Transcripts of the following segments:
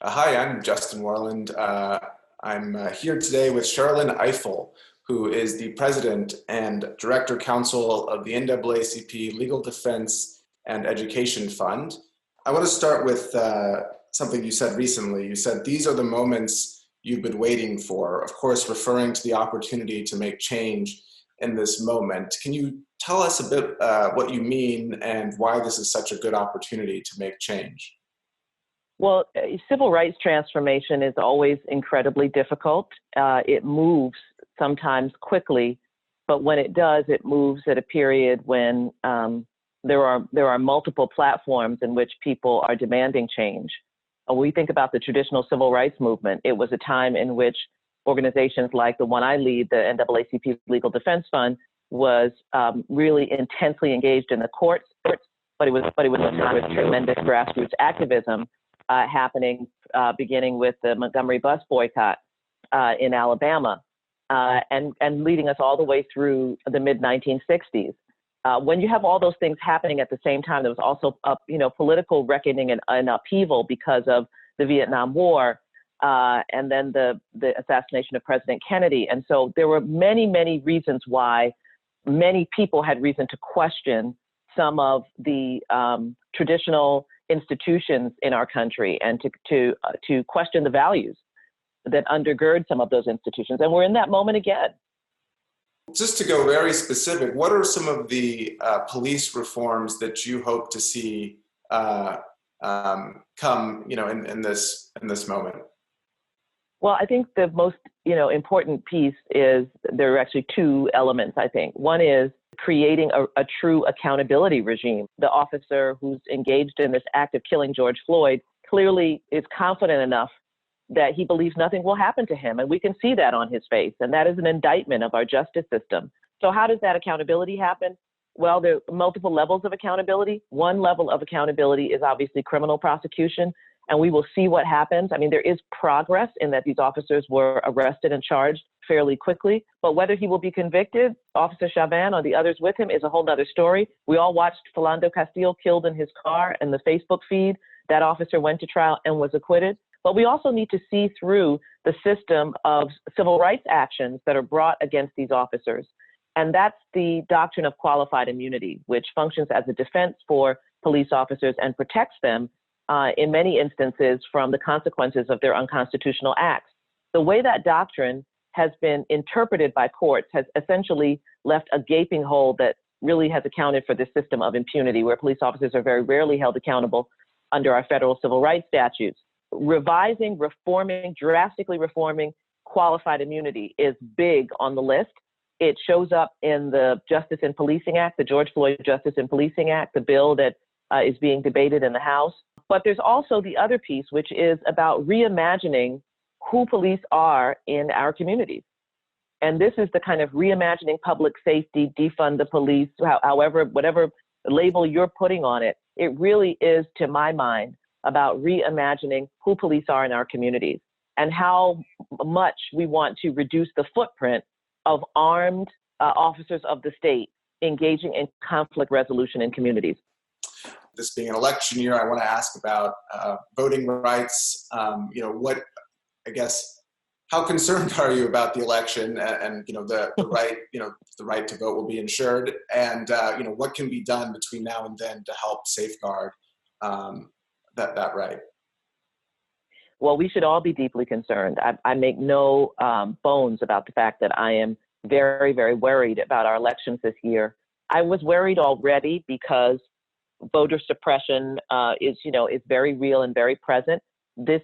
Hi, I'm Justin Warland. I'm here today with Sherrilyn Ifill, who is the President and Director-Counsel of the NAACP Legal Defense and Education Fund. I want to start with something you said recently. You said, "These are the moments you've been waiting for," of course, referring to the opportunity to make change in this moment. Can you tell us a bit what you mean and why this is such a good opportunity to make change? Well, civil rights transformation is always incredibly difficult. It moves sometimes quickly, but when it does, it moves at a period when there are multiple platforms in which people are demanding change. When we think about the traditional civil rights movement, it was a time in which organizations like the one I lead, the NAACP Legal Defense Fund, was really intensely engaged in the courts, but it was a time of tremendous grassroots activism happening, beginning with the Montgomery bus boycott in Alabama, and leading us all the way through the mid-1960s. When you have all those things happening at the same time, there was also political reckoning and upheaval because of the Vietnam War, and then the assassination of President Kennedy. And so there were many, many reasons why many people had reason to question some of the traditional institutions in our country, and to question the values that undergird some of those institutions. And we're in that moment again. Just to go very specific, what are some of the police reforms that you hope to see come, in this moment? Well, I think the most, important piece is there are actually two elements, I think. One is creating a true accountability regime. The officer who's engaged in this act of killing George Floyd clearly is confident enough that he believes nothing will happen to him. And we can see that on his face. And that is an indictment of our justice system. So how does that accountability happen? Well, there are multiple levels of accountability. One level of accountability is obviously criminal prosecution. And we will see what happens. I mean, there is progress in that these officers were arrested and charged fairly quickly. But whether he will be convicted, Officer Chauvin or the others with him, is a whole other story. We all watched Philando Castile killed in his car and the Facebook feed. That officer went to trial and was acquitted. But we also need to see through the system of civil rights actions that are brought against these officers. And that's the doctrine of qualified immunity, which functions as a defense for police officers and protects them in many instances from the consequences of their unconstitutional acts. The way that doctrine has been interpreted by courts has essentially left a gaping hole that really has accounted for this system of impunity, where police officers are very rarely held accountable under our federal civil rights statutes. Revising, reforming, drastically reforming qualified immunity is big on the list. It shows up in the Justice in Policing Act, the George Floyd Justice in Policing Act, the bill that is being debated in the House. But there's also the other piece, which is about reimagining who police are in our communities. And this is the kind of reimagining public safety, defund the police, however, whatever label you're putting on it. It really is, to my mind, about reimagining who police are in our communities and how much we want to reduce the footprint of armed officers of the state engaging in conflict resolution in communities. This being an election year, I want to ask about voting rights. How concerned are you about the election and the right, the right to vote will be ensured, and what can be done between now and then to help safeguard that right? Well, we should all be deeply concerned. I make no bones about the fact that I am very, very worried about our elections this year. I was worried already because voter suppression is very real and very present. This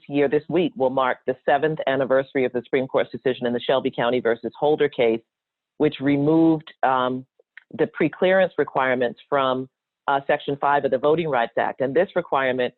week will mark the 7th anniversary of the Supreme Court's decision in the Shelby County versus Holder case, which removed the preclearance requirements from Section 5 of the Voting Rights Act. And this requirement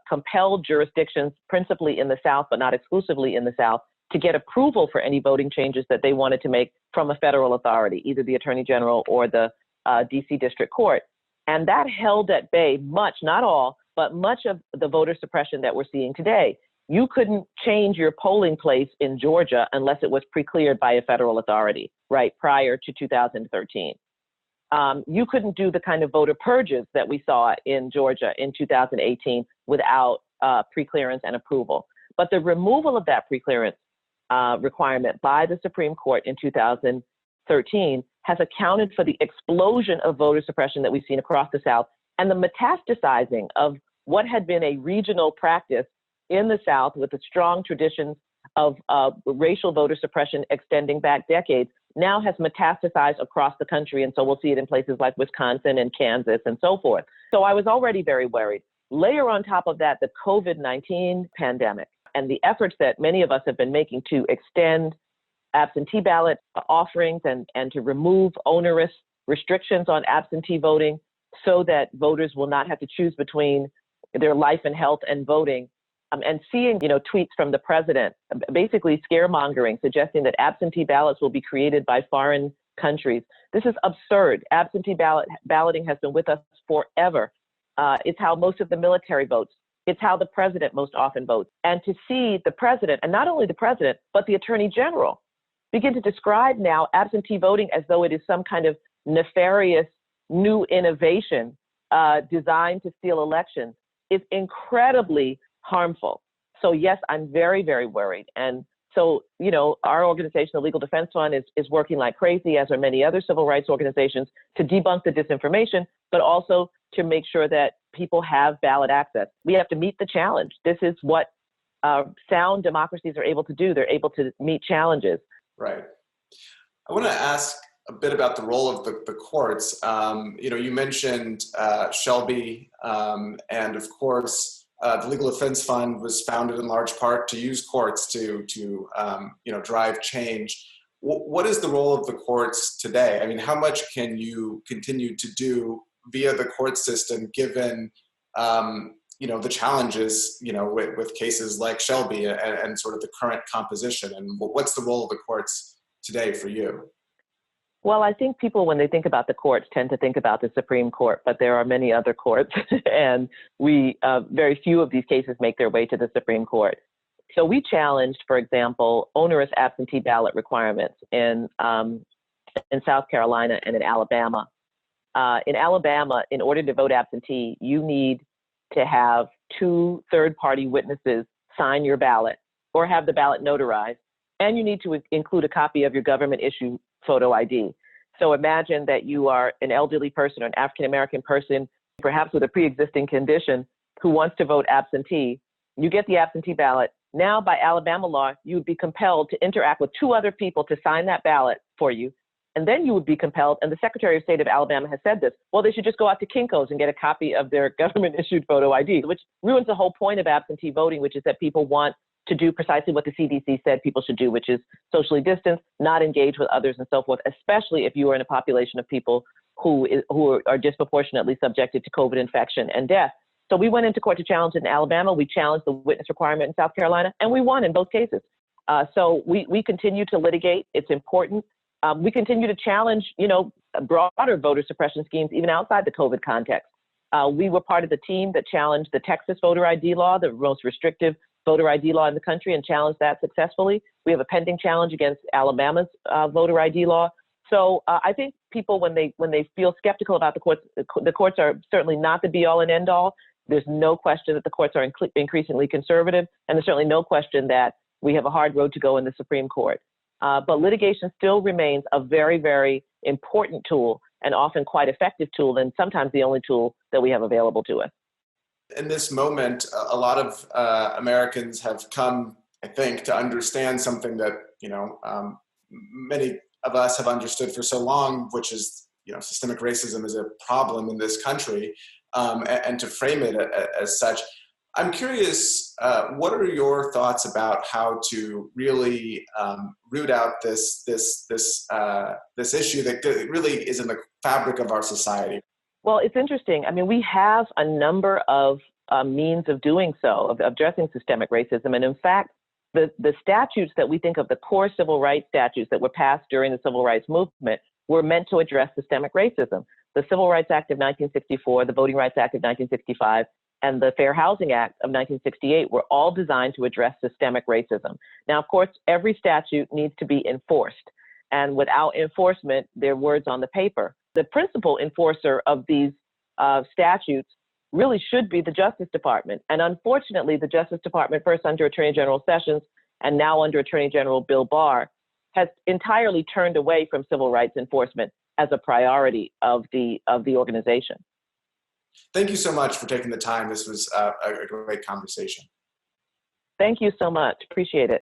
compelled jurisdictions, principally in the South, but not exclusively in the South, to get approval for any voting changes that they wanted to make from a federal authority, either the Attorney General or the DC District Court. And that held at bay much, not all, but much of the voter suppression that we're seeing today. You couldn't change your polling place in Georgia unless it was pre-cleared by a federal authority, right, prior to 2013. You couldn't do the kind of voter purges that we saw in Georgia in 2018 without preclearance and approval. But the removal of that preclearance requirement by the Supreme Court in 2013 has accounted for the explosion of voter suppression that we've seen across the South and the metastasizing of what had been a regional practice in the South with the strong traditions of racial voter suppression extending back decades, now has metastasized across the country. And so we'll see it in places like Wisconsin and Kansas and so forth. So I was already very worried. Layer on top of that, the COVID-19 pandemic and the efforts that many of us have been making to extend absentee ballot offerings and to remove onerous restrictions on absentee voting so that voters will not have to choose between their life and health and voting. And seeing, tweets from the president, basically scaremongering, suggesting that absentee ballots will be created by foreign countries. This is absurd. Absentee balloting has been with us forever. It's how most of the military votes. It's how the president most often votes. And to see the president, and not only the president, but the attorney general, begin to describe now absentee voting as though it is some kind of nefarious new innovation designed to steal elections is incredibly harmful. So yes, I'm very, very worried. And so, our organization, the Legal Defense Fund, is working like crazy, as are many other civil rights organizations, to debunk the disinformation, but also to make sure that people have ballot access. We have to meet the challenge. This is what sound democracies are able to do. They're able to meet challenges. Right. I want to ask a bit about the role of the courts. You mentioned Shelby, and of course, the Legal Defense Fund was founded in large part to use courts to drive change. What is the role of the courts today? I mean, how much can you continue to do via the court system, given the challenges with cases like Shelby and sort of the current composition? And what's the role of the courts today for you? Well, I think people, when they think about the courts, tend to think about the Supreme Court, but there are many other courts, and very few of these cases make their way to the Supreme Court. So we challenged, for example, onerous absentee ballot requirements in South Carolina and in Alabama. In Alabama, in order to vote absentee, you need to have 2 third-party witnesses sign your ballot or have the ballot notarized, and you need to include a copy of your government-issued photo ID. So imagine that you are an elderly person or an African-American person, perhaps with a pre-existing condition, who wants to vote absentee. You get the absentee ballot. Now, by Alabama law, you would be compelled to interact with 2 other people to sign that ballot for you. And then you would be compelled, and the Secretary of State of Alabama has said this, well, they should just go out to Kinko's and get a copy of their government-issued photo ID, which ruins the whole point of absentee voting, which is that people want to do precisely what the CDC said people should do, which is socially distance, not engage with others and so forth, especially if you are in a population of people who are disproportionately subjected to COVID infection and death. So we went into court to challenge it in Alabama. We challenged the witness requirement in South Carolina, and we won in both cases. So we continue to litigate. It's important. We continue to challenge, broader voter suppression schemes, even outside the COVID context. We were part of the team that challenged the Texas voter ID law, the most restrictive voter ID law in the country, and challenged that successfully. We have a pending challenge against Alabama's voter ID law. So I think people, when they feel skeptical about the courts are certainly not the be-all and end-all. There's no question that the courts are increasingly conservative, and there's certainly no question that we have a hard road to go in the Supreme Court. But litigation still remains a very, very important tool, and often quite effective tool, and sometimes the only tool that we have available to us. In this moment, a lot of Americans have come, I think, to understand something that, many of us have understood for so long, which is, systemic racism is a problem in this country, and to frame it as such. I'm curious, what are your thoughts about how to really root out this issue that really is in the fabric of our society? Well, it's interesting. I mean, we have a number of means of doing so, of addressing systemic racism. And in fact, the statutes that we think of, the core civil rights statutes that were passed during the civil rights movement, were meant to address systemic racism. The Civil Rights Act of 1964, the Voting Rights Act of 1965, and the Fair Housing Act of 1968 were all designed to address systemic racism. Now, of course, every statute needs to be enforced. And without enforcement, they're words on the paper. The principal enforcer of these statutes really should be the Justice Department. And unfortunately, the Justice Department, first under Attorney General Sessions and now under Attorney General Bill Barr, has entirely turned away from civil rights enforcement as a priority of the organization. Thank you so much for taking the time. This was a great conversation. Thank you so much. Appreciate it.